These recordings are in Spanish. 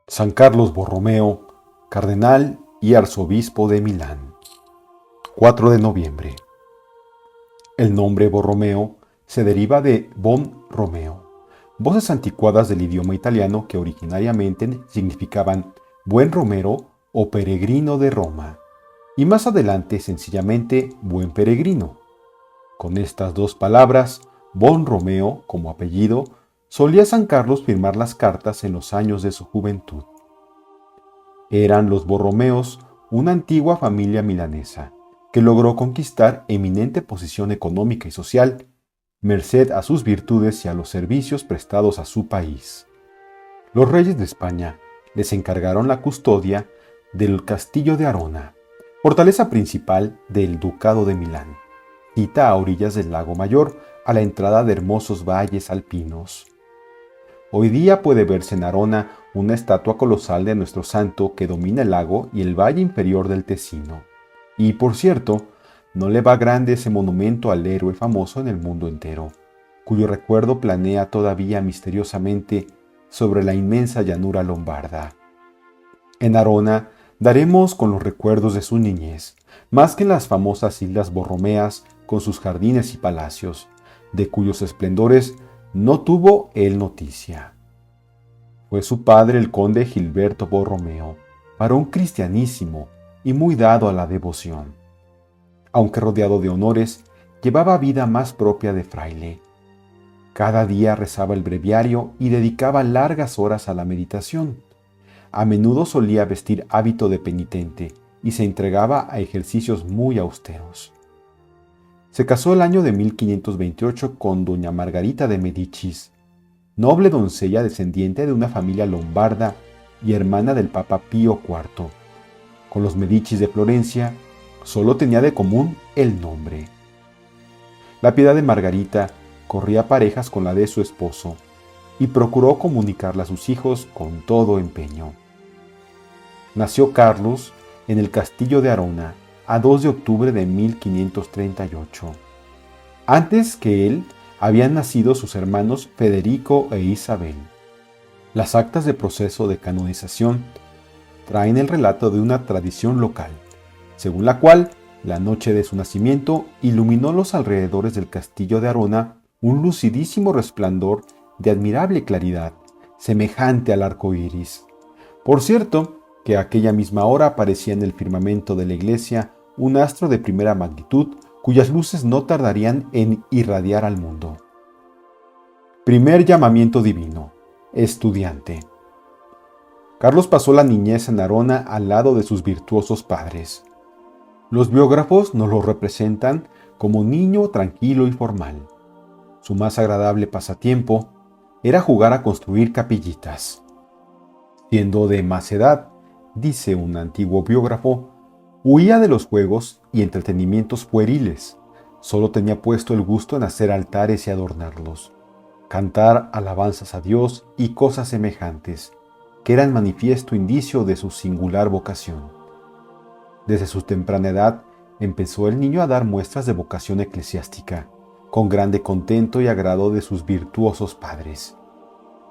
San Carlos Borromeo, cardenal y arzobispo de Milán. 4 de noviembre. El nombre Borromeo se deriva de bon Romeo, voces anticuadas del idioma italiano que originariamente significaban buen romero o peregrino de Roma, y más adelante sencillamente buen peregrino. Con estas dos palabras, bon Romeo como apellido, solía San Carlos firmar las cartas en los años de su juventud. Eran los Borromeos una antigua familia milanesa que logró conquistar eminente posición económica y social, merced a sus virtudes y a los servicios prestados a su país. Los reyes de España les encargaron la custodia del castillo de Arona, fortaleza principal del Ducado de Milán, cita a orillas del lago Mayor, a la entrada de hermosos valles alpinos. Hoy día puede verse en Arona una estatua colosal de nuestro santo que domina el lago y el valle inferior del Tesino. Y por cierto, no le va grande ese monumento al héroe famoso en el mundo entero, cuyo recuerdo planea todavía misteriosamente sobre la inmensa llanura lombarda. En Arona daremos con los recuerdos de su niñez, más que en las famosas islas borromeas con sus jardines y palacios, de cuyos esplendores no tuvo él noticia. Fue su padre el conde Gilberto Borromeo, varón cristianísimo y muy dado a la devoción. Aunque rodeado de honores, llevaba vida más propia de fraile. Cada día rezaba el breviario y dedicaba largas horas a la meditación. A menudo solía vestir hábito de penitente y se entregaba a ejercicios muy austeros. Se casó el año de 1528 con doña Margarita de Medicis, noble doncella descendiente de una familia lombarda y hermana del Papa Pío IV. Con los Medicis de Florencia solo tenía de común el nombre. La piedad de Margarita corría parejas con la de su esposo y procuró comunicarla a sus hijos con todo empeño. Nació Carlos en el castillo de Arona a 2 de octubre de 1538. Antes que él, habían nacido sus hermanos Federico e Isabel. Las actas de proceso de canonización traen el relato de una tradición local, según la cual, la noche de su nacimiento, iluminó los alrededores del castillo de Arona un lucidísimo resplandor de admirable claridad, semejante al arco iris. Por cierto, que a aquella misma hora aparecía en el firmamento de la iglesia un astro de primera magnitud cuyas luces no tardarían en irradiar al mundo. Primer llamamiento divino. Estudiante. Carlos pasó la niñez en Arona al lado de sus virtuosos padres. Los biógrafos nos lo representan como niño tranquilo y formal. Su más agradable pasatiempo era jugar a construir capillitas. Siendo de más edad, dice un antiguo biógrafo, huía de los juegos y entretenimientos pueriles. Solo tenía puesto el gusto en hacer altares y adornarlos, cantar alabanzas a Dios y cosas semejantes, que eran manifiesto indicio de su singular vocación. Desde su temprana edad empezó el niño a dar muestras de vocación eclesiástica, con grande contento y agrado de sus virtuosos padres.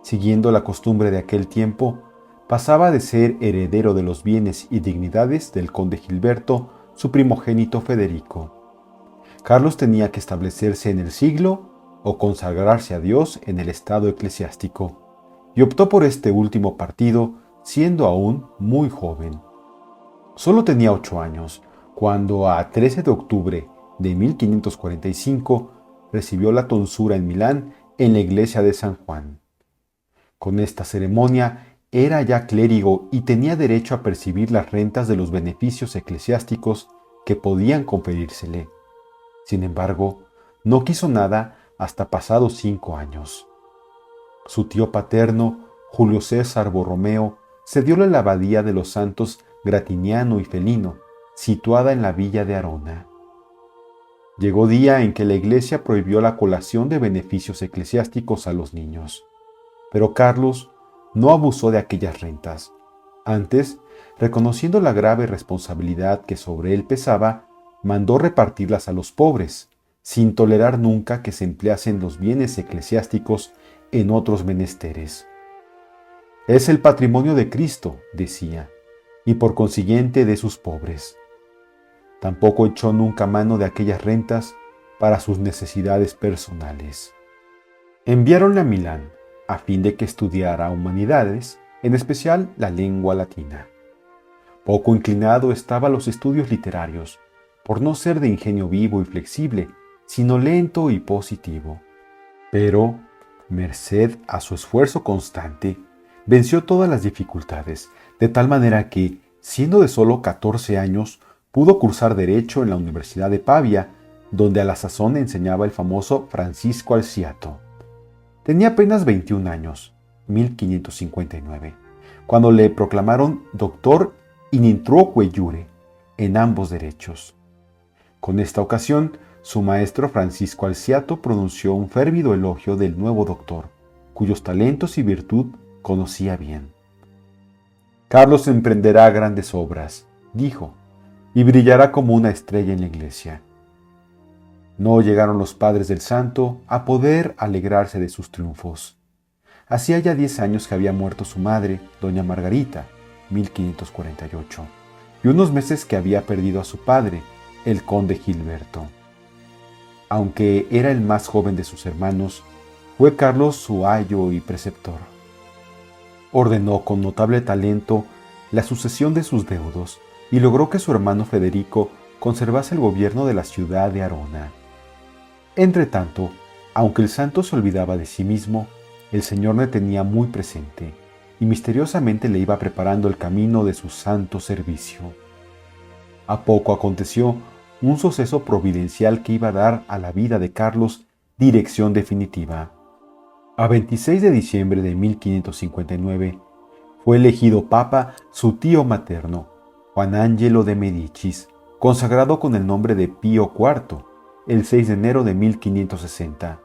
Siguiendo la costumbre de aquel tiempo, pasaba de ser heredero de los bienes y dignidades del conde Gilberto, su primogénito Federico. Carlos tenía que establecerse en el siglo o consagrarse a Dios en el estado eclesiástico, y optó por este último partido siendo aún muy joven. Solo tenía 8 años, cuando a 13 de octubre de 1545 recibió la tonsura en Milán en la iglesia de San Juan. Con esta ceremonia era ya clérigo y tenía derecho a percibir las rentas de los beneficios eclesiásticos que podían conferírsele. Sin embargo, no quiso nada hasta pasados 5 años. Su tío paterno, Julio César Borromeo, cedióle la abadía de los santos Gratiniano y Felino, situada en la villa de Arona. Llegó día en que la iglesia prohibió la colación de beneficios eclesiásticos a los niños, pero Carlos no abusó de aquellas rentas. Antes, reconociendo la grave responsabilidad que sobre él pesaba, mandó repartirlas a los pobres, sin tolerar nunca que se empleasen los bienes eclesiásticos en otros menesteres. Es el patrimonio de Cristo, decía, y por consiguiente de sus pobres. Tampoco echó nunca mano de aquellas rentas para sus necesidades personales. Enviáronle a Milán a fin de que estudiara humanidades, en especial la lengua latina. Poco inclinado estaba a los estudios literarios, por no ser de ingenio vivo y flexible, sino lento y positivo. Pero, merced a su esfuerzo constante, venció todas las dificultades, de tal manera que, siendo de solo 14 años, pudo cursar Derecho en la Universidad de Pavia, donde a la sazón enseñaba el famoso Francisco Alciato. Tenía apenas 21 años, 1559, cuando le proclamaron doctor in introque iure en ambos derechos. Con esta ocasión, su maestro Francisco Alciato pronunció un férvido elogio del nuevo doctor, cuyos talentos y virtud conocía bien. Carlos emprenderá grandes obras, dijo, y brillará como una estrella en la iglesia. No llegaron los padres del santo a poder alegrarse de sus triunfos. Hacía ya 10 años que había muerto su madre, doña Margarita, 1548, y unos meses que había perdido a su padre, el conde Gilberto. Aunque era el más joven de sus hermanos, fue Carlos su ayo y preceptor. Ordenó con notable talento la sucesión de sus deudos y logró que su hermano Federico conservase el gobierno de la ciudad de Arona. Entretanto, aunque el santo se olvidaba de sí mismo, el Señor le tenía muy presente y misteriosamente le iba preparando el camino de su santo servicio. A poco aconteció un suceso providencial que iba a dar a la vida de Carlos dirección definitiva. A 26 de diciembre de 1559 fue elegido papa su tío materno, Juan Angelo de Medicis, consagrado con el nombre de Pío IV, el 6 de enero de 1560.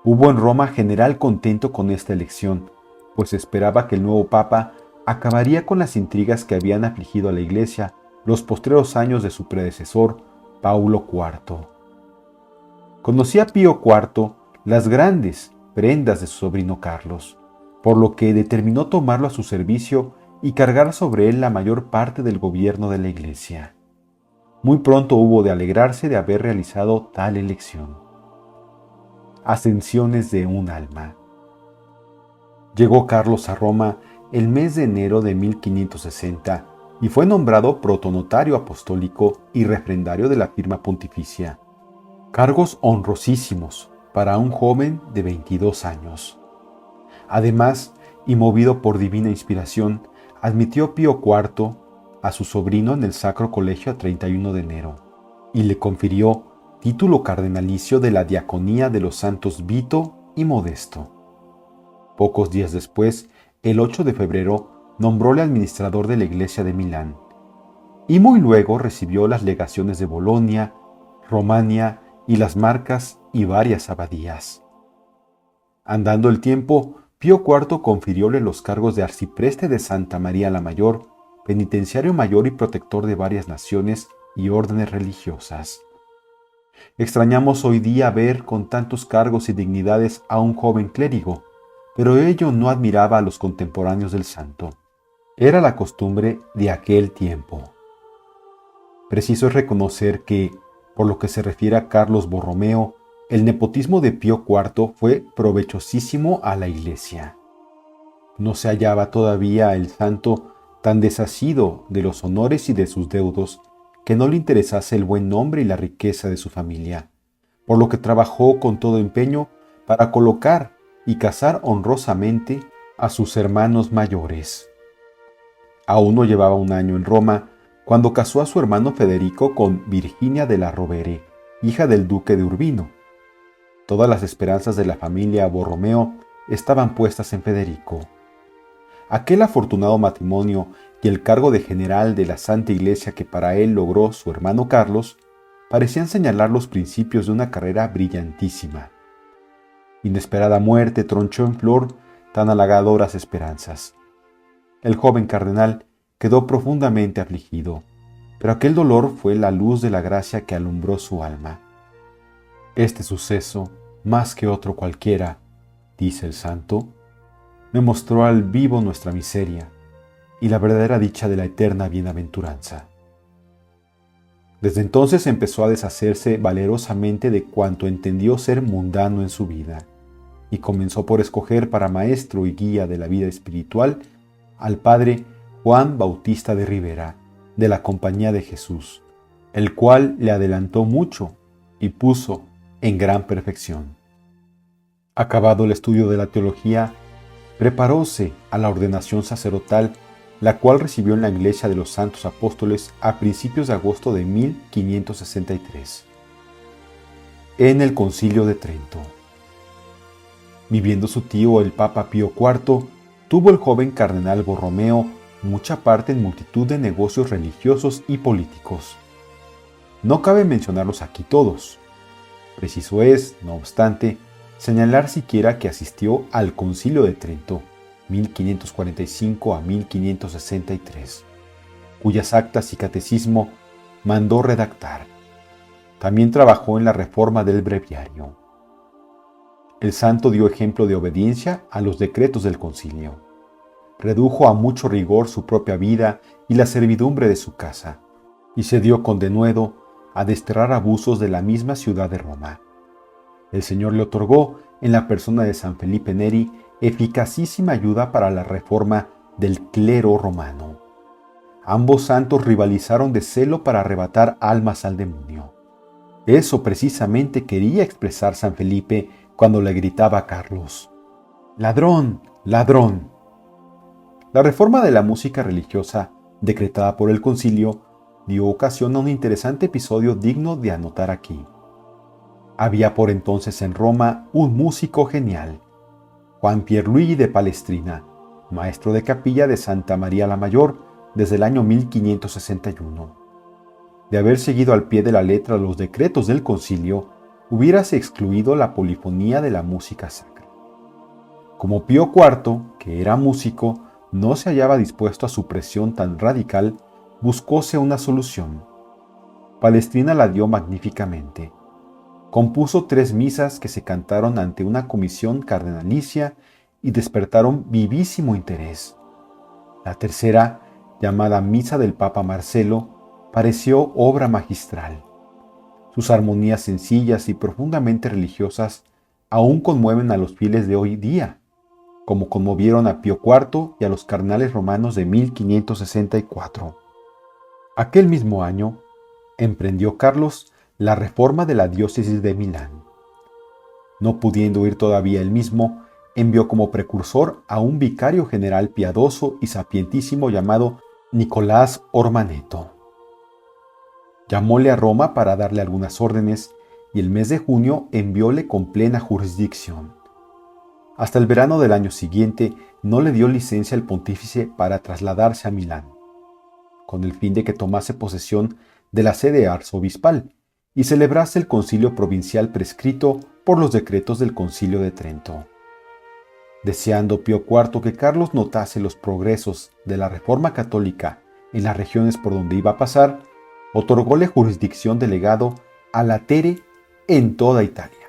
Hubo en Roma general contento con esta elección, pues esperaba que el nuevo papa acabaría con las intrigas que habían afligido a la Iglesia los postreros años de su predecesor, Paulo IV. Conocía Pío IV las grandes prendas de su sobrino Carlos, por lo que determinó tomarlo a su servicio y cargar sobre él la mayor parte del gobierno de la Iglesia. Muy pronto hubo de alegrarse de haber realizado tal elección. Ascensiones de un alma. Llegó Carlos a Roma el mes de enero de 1560 y fue nombrado protonotario apostólico y refrendario de la firma pontificia. Cargos honrosísimos para un joven de 22 años. Además, y movido por divina inspiración, admitió Pío IV a su sobrino en el Sacro Colegio a 31 de enero y le confirió título cardenalicio de la diaconía de los santos Vito y Modesto. Pocos días después, el 8 de febrero, nombróle administrador de la iglesia de Milán, y muy luego recibió las legaciones de Bolonia, Romania y las Marcas y varias abadías. Andando el tiempo, Pío IV confirióle los cargos de arcipreste de Santa María la Mayor, penitenciario mayor y protector de varias naciones y órdenes religiosas. Extrañamos hoy día ver con tantos cargos y dignidades a un joven clérigo, pero ello no admiraba a los contemporáneos del santo. Era la costumbre de aquel tiempo. Preciso es reconocer que, por lo que se refiere a Carlos Borromeo, el nepotismo de Pío IV fue provechosísimo a la Iglesia. No se hallaba todavía el santo tan desasido de los honores y de sus deudos que no le interesase el buen nombre y la riqueza de su familia, por lo que trabajó con todo empeño para colocar y casar honrosamente a sus hermanos mayores. Aún no llevaba un año en Roma cuando casó a su hermano Federico con Virginia de la Rovere, hija del duque de Urbino. Todas las esperanzas de la familia Borromeo estaban puestas en Federico. Aquel afortunado matrimonio y el cargo de general de la Santa Iglesia que para él logró su hermano Carlos parecían señalar los principios de una carrera brillantísima. Inesperada muerte tronchó en flor tan halagadoras esperanzas. El joven cardenal quedó profundamente afligido, pero aquel dolor fue la luz de la gracia que alumbró su alma. Este suceso, más que otro cualquiera, dice el santo, me mostró al vivo nuestra miseria y la verdadera dicha de la eterna bienaventuranza. Desde entonces empezó a deshacerse valerosamente de cuanto entendió ser mundano en su vida, y comenzó por escoger para maestro y guía de la vida espiritual al padre Juan Bautista de Rivera, de la Compañía de Jesús, el cual le adelantó mucho y puso en gran perfección. Acabado el estudio de la teología, preparóse a la ordenación sacerdotal, la cual recibió en la Iglesia de los Santos Apóstoles a principios de agosto de 1563, en el Concilio de Trento. Viviendo su tío el Papa Pío IV, tuvo el joven cardenal Borromeo mucha parte en multitud de negocios religiosos y políticos. No cabe mencionarlos aquí todos. Preciso es, no obstante, señalar siquiera que asistió al Concilio de Trento, 1545 a 1563, cuyas actas y catecismo mandó redactar. También trabajó en la reforma del breviario. El santo dio ejemplo de obediencia a los decretos del concilio. Redujo a mucho rigor su propia vida y la servidumbre de su casa, y se dio con denuedo a desterrar abusos de la misma ciudad de Roma. El Señor le otorgó, en la persona de San Felipe Neri, eficacísima ayuda para la reforma del clero romano. Ambos santos rivalizaron de celo para arrebatar almas al demonio. Eso precisamente quería expresar San Felipe cuando le gritaba a Carlos: ¡Ladrón! ¡Ladrón! La reforma de la música religiosa, decretada por el concilio, dio ocasión a un interesante episodio digno de anotar aquí. Había por entonces en Roma un músico genial, Juan Pierluigi de Palestrina, maestro de capilla de Santa María la Mayor desde el año 1561. De haber seguido al pie de la letra los decretos del concilio, hubiérase excluido la polifonía de la música sacra. Como Pío IV, que era músico, no se hallaba dispuesto a su presión tan radical, buscóse una solución. Palestrina la dio magníficamente. Compuso 3 misas que se cantaron ante una comisión cardenalicia y despertaron vivísimo interés. La tercera, llamada Misa del Papa Marcelo, pareció obra magistral. Sus armonías sencillas y profundamente religiosas aún conmueven a los fieles de hoy día, como conmovieron a Pío IV y a los cardenales romanos de 1564. Aquel mismo año, emprendió Carlos la reforma de la diócesis de Milán. No pudiendo ir todavía él mismo, envió como precursor a un vicario general piadoso y sapientísimo llamado Nicolás Ormaneto. Llamóle a Roma para darle algunas órdenes y el mes de junio envióle con plena jurisdicción. Hasta el verano del año siguiente no le dio licencia al pontífice para trasladarse a Milán, con el fin de que tomase posesión de la sede arzobispal y celebrase el concilio provincial prescrito por los decretos del Concilio de Trento. Deseando Pío IV que Carlos notase los progresos de la reforma católica en las regiones por donde iba a pasar, otorgóle jurisdicción de legado a latere en toda Italia.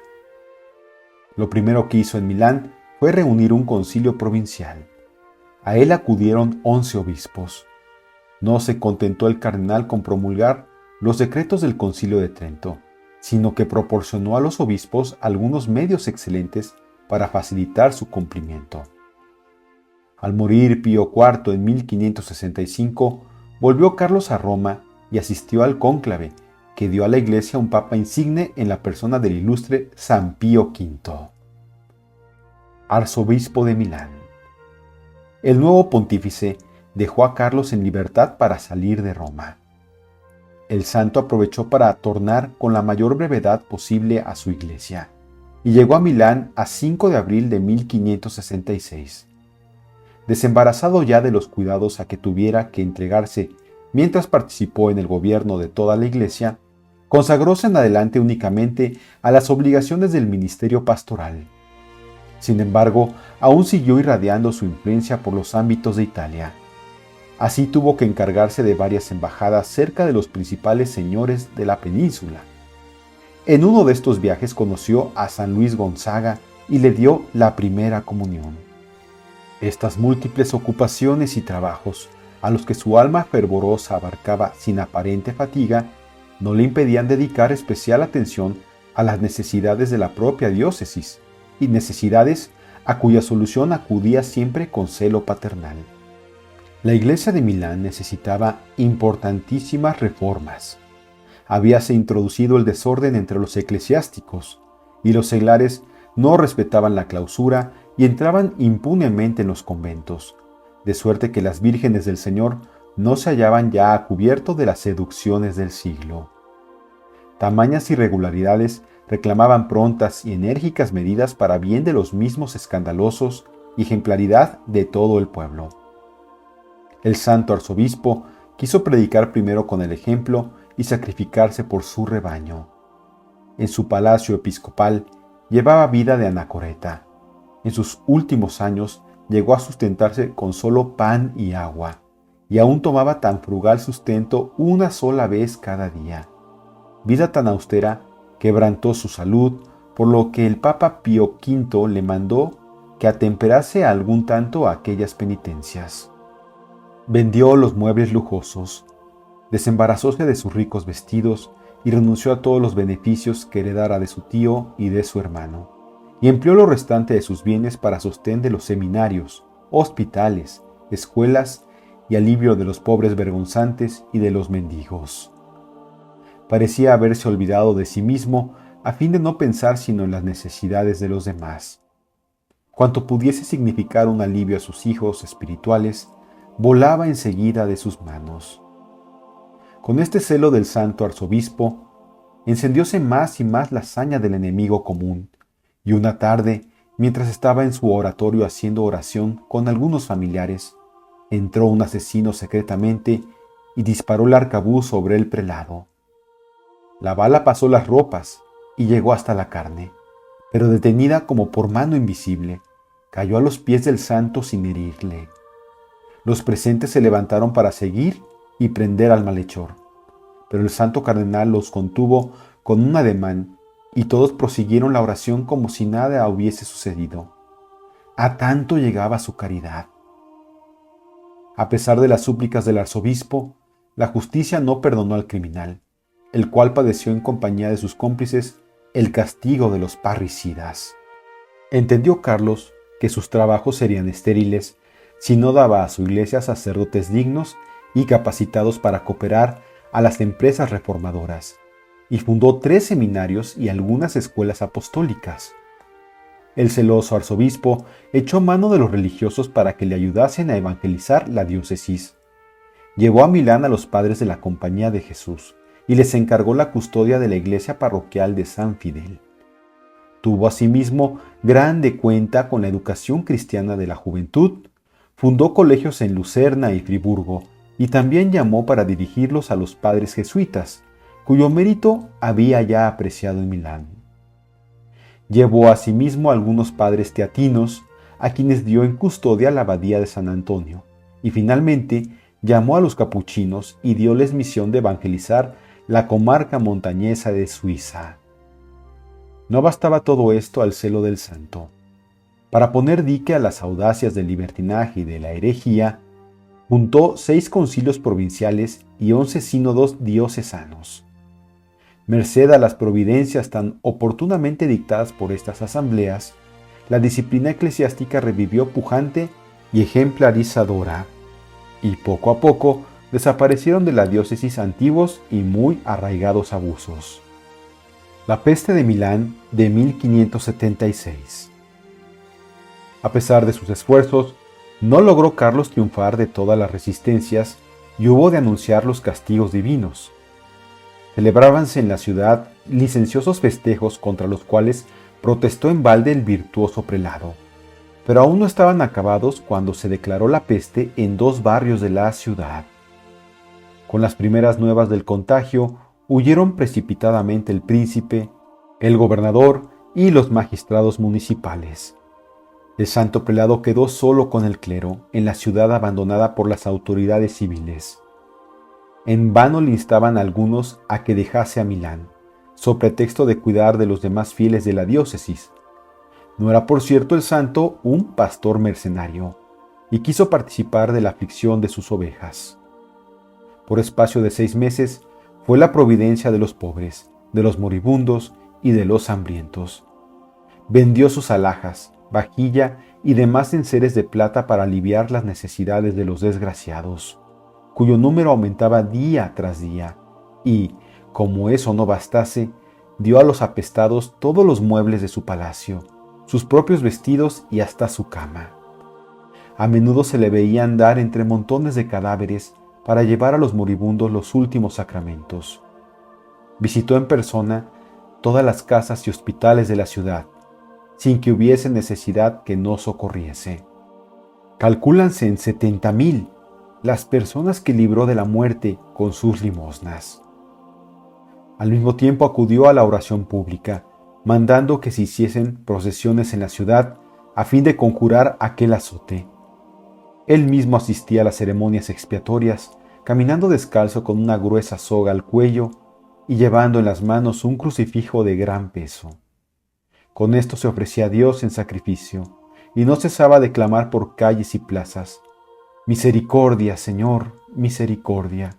Lo primero que hizo en Milán fue reunir un concilio provincial. A él acudieron 11 obispos. No se contentó el cardenal con promulgar los decretos del Concilio de Trento, sino que proporcionó a los obispos algunos medios excelentes para facilitar su cumplimiento. Al morir Pío IV en 1565, volvió Carlos a Roma y asistió al cónclave, que dio a la Iglesia un papa insigne en la persona del ilustre San Pío V, arzobispo de Milán. El nuevo pontífice dejó a Carlos en libertad para salir de Roma. El santo aprovechó para tornar con la mayor brevedad posible a su iglesia y llegó a Milán a 5 de abril de 1566. Desembarazado ya de los cuidados a que tuviera que entregarse mientras participó en el gobierno de toda la iglesia, consagróse en adelante únicamente a las obligaciones del ministerio pastoral. Sin embargo, aún siguió irradiando su influencia por los ámbitos de Italia. Así tuvo que encargarse de varias embajadas cerca de los principales señores de la península. En uno de estos viajes conoció a San Luis Gonzaga y le dio la primera comunión. Estas múltiples ocupaciones y trabajos, a los que su alma fervorosa abarcaba sin aparente fatiga, no le impedían dedicar especial atención a las necesidades de la propia diócesis, y necesidades a cuya solución acudía siempre con celo paternal. La iglesia de Milán necesitaba importantísimas reformas. Habíase introducido el desorden entre los eclesiásticos, y los seglares no respetaban la clausura y entraban impunemente en los conventos, de suerte que las vírgenes del Señor no se hallaban ya a cubierto de las seducciones del siglo. Tamañas irregularidades reclamaban prontas y enérgicas medidas para bien de los mismos escandalosos y ejemplaridad de todo el pueblo. El santo arzobispo quiso predicar primero con el ejemplo y sacrificarse por su rebaño. En su palacio episcopal llevaba vida de anacoreta. En sus últimos años llegó a sustentarse con solo pan y agua, y aún tomaba tan frugal sustento una sola vez cada día. Vida tan austera quebrantó su salud, por lo que el Papa Pío V le mandó que atemperase algún tanto aquellas penitencias. Vendió los muebles lujosos, desembarazóse de sus ricos vestidos y renunció a todos los beneficios que heredara de su tío y de su hermano, y empleó lo restante de sus bienes para sostén de los seminarios, hospitales, escuelas y alivio de los pobres vergonzantes y de los mendigos. Parecía haberse olvidado de sí mismo a fin de no pensar sino en las necesidades de los demás. Cuanto pudiese significar un alivio a sus hijos espirituales, volaba enseguida de sus manos. Con este celo del santo arzobispo, encendióse más y más la saña del enemigo común, y una tarde, mientras estaba en su oratorio haciendo oración con algunos familiares, entró un asesino secretamente y disparó el arcabuz sobre el prelado. La bala pasó las ropas y llegó hasta la carne, pero detenida como por mano invisible, cayó a los pies del santo sin herirle. Los presentes se levantaron para seguir y prender al malhechor, pero el santo cardenal los contuvo con un ademán y todos prosiguieron la oración como si nada hubiese sucedido. A tanto llegaba su caridad. A pesar de las súplicas del arzobispo, la justicia no perdonó al criminal, el cual padeció en compañía de sus cómplices el castigo de los parricidas. Entendió Carlos que sus trabajos serían estériles si no daba a su iglesia sacerdotes dignos y capacitados para cooperar a las empresas reformadoras, y fundó 3 seminarios y algunas escuelas apostólicas. El celoso arzobispo echó mano de los religiosos para que le ayudasen a evangelizar la diócesis. Llevó a Milán a los padres de la Compañía de Jesús y les encargó la custodia de la iglesia parroquial de San Fidel. Tuvo asimismo grande cuenta con la educación cristiana de la juventud, fundó colegios en Lucerna y Friburgo, y también llamó para dirigirlos a los padres jesuitas, cuyo mérito había ya apreciado en Milán. Llevó asimismo a algunos padres teatinos, a quienes dio en custodia la abadía de San Antonio, y finalmente llamó a los capuchinos y dioles misión de evangelizar la comarca montañesa de Suiza. No bastaba todo esto al celo del santo. Para poner dique a las audacias del libertinaje y de la herejía, juntó 6 concilios provinciales y 11 sínodos diocesanos. Merced a las providencias tan oportunamente dictadas por estas asambleas, la disciplina eclesiástica revivió pujante y ejemplarizadora, y poco a poco desaparecieron de la diócesis antiguos y muy arraigados abusos. La peste de Milán de 1576. A pesar de sus esfuerzos, no logró Carlos triunfar de todas las resistencias y hubo de anunciar los castigos divinos. Celebrábanse en la ciudad licenciosos festejos contra los cuales protestó en balde el virtuoso prelado, pero aún no estaban acabados cuando se declaró la peste en 2 barrios de la ciudad. Con las primeras nuevas del contagio, huyeron precipitadamente el príncipe, el gobernador y los magistrados municipales. El santo prelado quedó solo con el clero en la ciudad abandonada por las autoridades civiles. En vano le instaban a algunos a que dejase a Milán, so pretexto de cuidar de los demás fieles de la diócesis. No era por cierto el santo un pastor mercenario, y quiso participar de la aflicción de sus ovejas. Por espacio de 6 meses fue la providencia de los pobres, de los moribundos y de los hambrientos. Vendió sus alhajas, vajilla y demás enseres de plata para aliviar las necesidades de los desgraciados, cuyo número aumentaba día tras día, y, como eso no bastase, dio a los apestados todos los muebles de su palacio, sus propios vestidos y hasta su cama. A menudo se le veía andar entre montones de cadáveres para llevar a los moribundos los últimos sacramentos. Visitó en persona todas las casas y hospitales de la ciudad, sin que hubiese necesidad que no socorriese. Calcúlanse en 70,000 las personas que libró de la muerte con sus limosnas. Al mismo tiempo acudió a la oración pública, mandando que se hiciesen procesiones en la ciudad a fin de conjurar aquel azote. Él mismo asistía a las ceremonias expiatorias, caminando descalzo con una gruesa soga al cuello y llevando en las manos un crucifijo de gran peso. Con esto se ofrecía a Dios en sacrificio, y no cesaba de clamar por calles y plazas: «Misericordia, Señor, misericordia».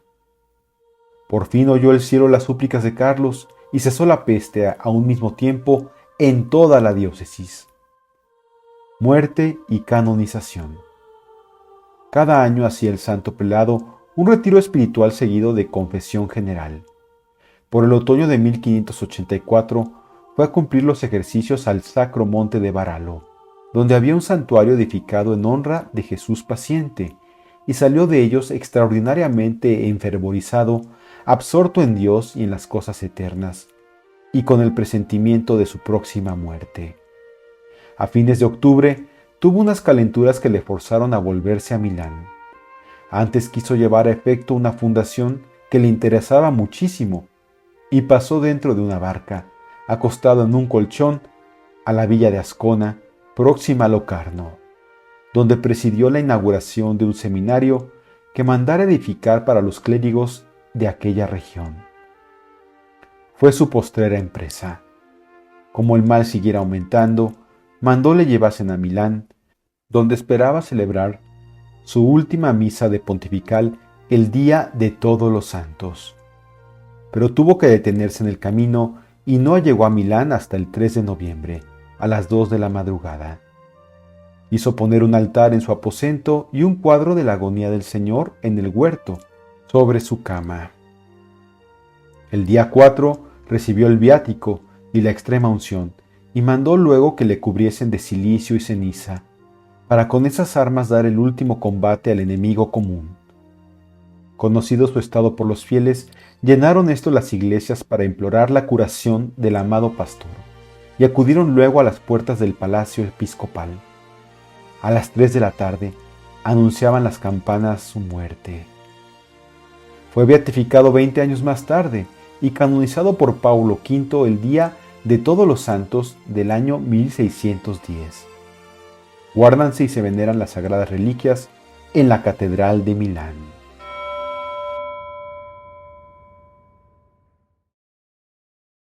Por fin oyó el cielo las súplicas de Carlos y cesó la peste a un mismo tiempo en toda la diócesis. Muerte y canonización. Cada año hacía el santo prelado un retiro espiritual seguido de confesión general. Por el otoño de 1584 fue a cumplir los ejercicios al Sacro Monte de Varalo, donde había un santuario edificado en honra de Jesús paciente, y salió de ellos extraordinariamente enfervorizado, absorto en Dios y en las cosas eternas, y con el presentimiento de su próxima muerte. A fines de octubre tuvo unas calenturas que le forzaron a volverse a Milán. Antes quiso llevar a efecto una fundación que le interesaba muchísimo, y pasó dentro de una barca, acostado en un colchón, a la villa de Ascona, próxima a Locarno, donde presidió la inauguración de un seminario que mandara edificar para los clérigos de aquella región. Fue su postrera empresa. Como el mal siguiera aumentando, mandó le llevasen a Milán, donde esperaba celebrar su última misa de pontifical el día de Todos los Santos. Pero tuvo que detenerse en el camino y no llegó a Milán hasta el 3 de noviembre, a las 2 de la madrugada. Hizo poner un altar en su aposento y un cuadro de la agonía del Señor en el huerto, sobre su cama. El día 4 recibió el viático y la extrema unción, y mandó luego que le cubriesen de cilicio y ceniza, para con esas armas dar el último combate al enemigo común. Conocido su estado por los fieles, llenaron esto las iglesias para implorar la curación del amado pastor, y acudieron luego a las puertas del palacio episcopal. A las 3 de la tarde anunciaban las campanas su muerte. Fue beatificado 20 años más tarde y canonizado por Paulo V el día de Todos los Santos del año 1610. Guárdanse y se veneran las sagradas reliquias en la Catedral de Milán.